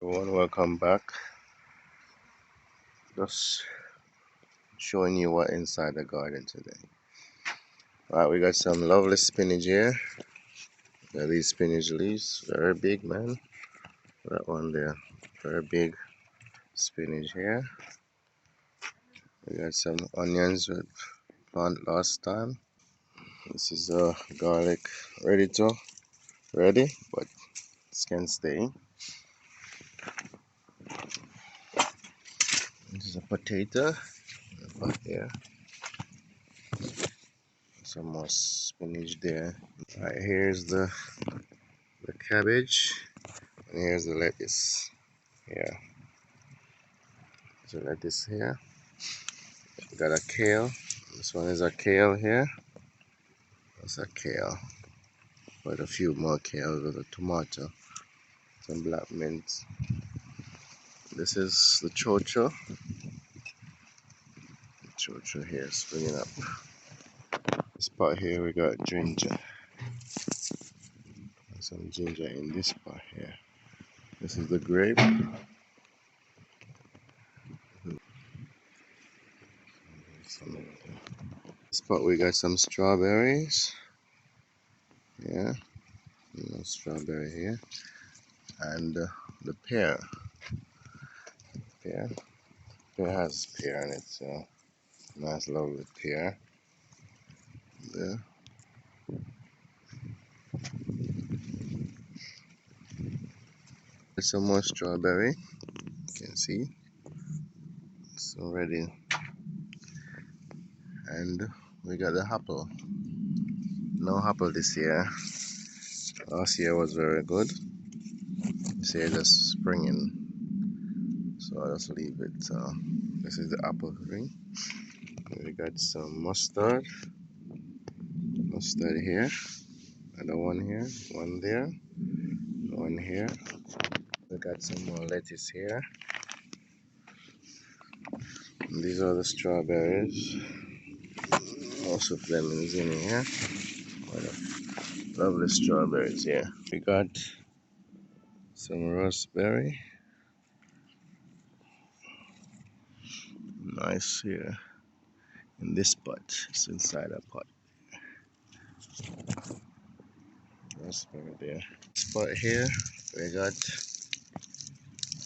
Everyone, welcome back. Just showing you what inside the garden today. Alright, we got some lovely spinach here. Got these spinach leaves, very big, man. That one there, very big spinach here. We got some onions we planted last time. This is garlic ready, but this can stay. This is a potato here. Some more spinach there. Alright, here's the cabbage, and here's the lettuce. Yeah, so lettuce here. We got a kale. This one is a kale here. That's a kale. Quite a few more kale with a tomato. Some black mint. This is the chocho. Chocho here springing up. This part here we got ginger. Some ginger in this part here. This is the grape. This part we got some strawberries. Yeah, strawberry here. And the pear. Pear. Pear has pear in it, so nice lovely pear. There. There's some more strawberry. You can see it's already, and we got the apple. No apple this year. Last year was very good. This year just springing, so I'll just leave it. This is the apple tree. We got some mustard here, another one here, one there, one here. We got some more lettuce here. And these are the strawberries. Most of them is in here. Lovely strawberries here. We got some raspberry. Nice here. In this pot, it's inside a pot. Raspberry there. This pot here, we got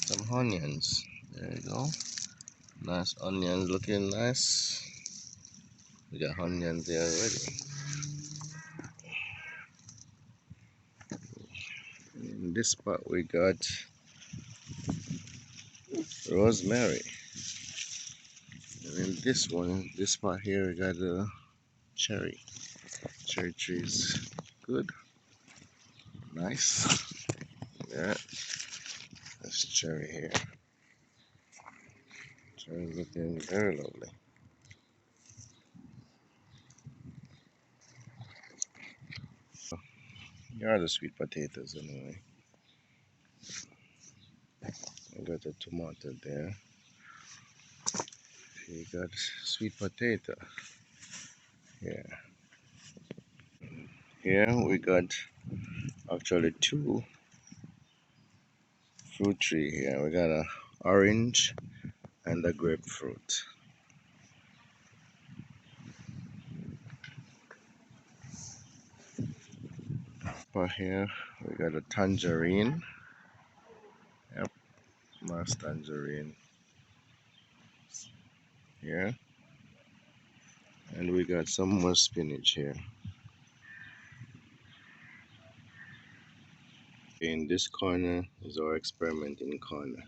some onions. There you go. Nice onions, looking nice. We got onions there already. In this pot we got rosemary. And in this pot here we got a cherry. Cherry trees. Good. Nice. Yeah. That's cherry here. Cherry looking very lovely. Here are the sweet potatoes anyway. I got a tomato there. You got sweet potato. Yeah. Here we got actually two fruit tree here. We got a orange and a grapefruit. For here we got a tangerine. Yep, nice tangerine here. And we got some more spinach here. In this corner is our experimenting corner.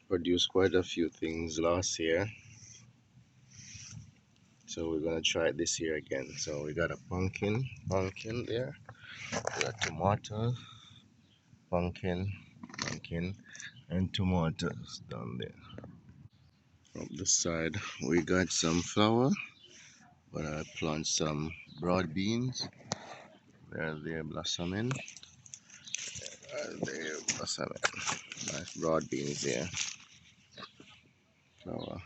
Produced quite a few things last year, so we're gonna try it this year again. So we got a pumpkin there. We got tomatoes, pumpkin, and tomatoes down there. From the side we got some flower, but I plant some broad beans. They're blossoming. They're blossoming. Nice broad beans there. Flower,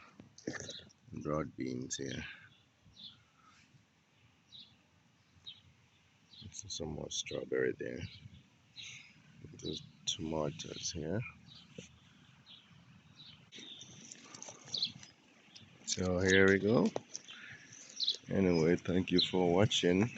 broad beans here. Some more strawberry there. Just tomatoes here. So here we go. Anyway, thank you for watching.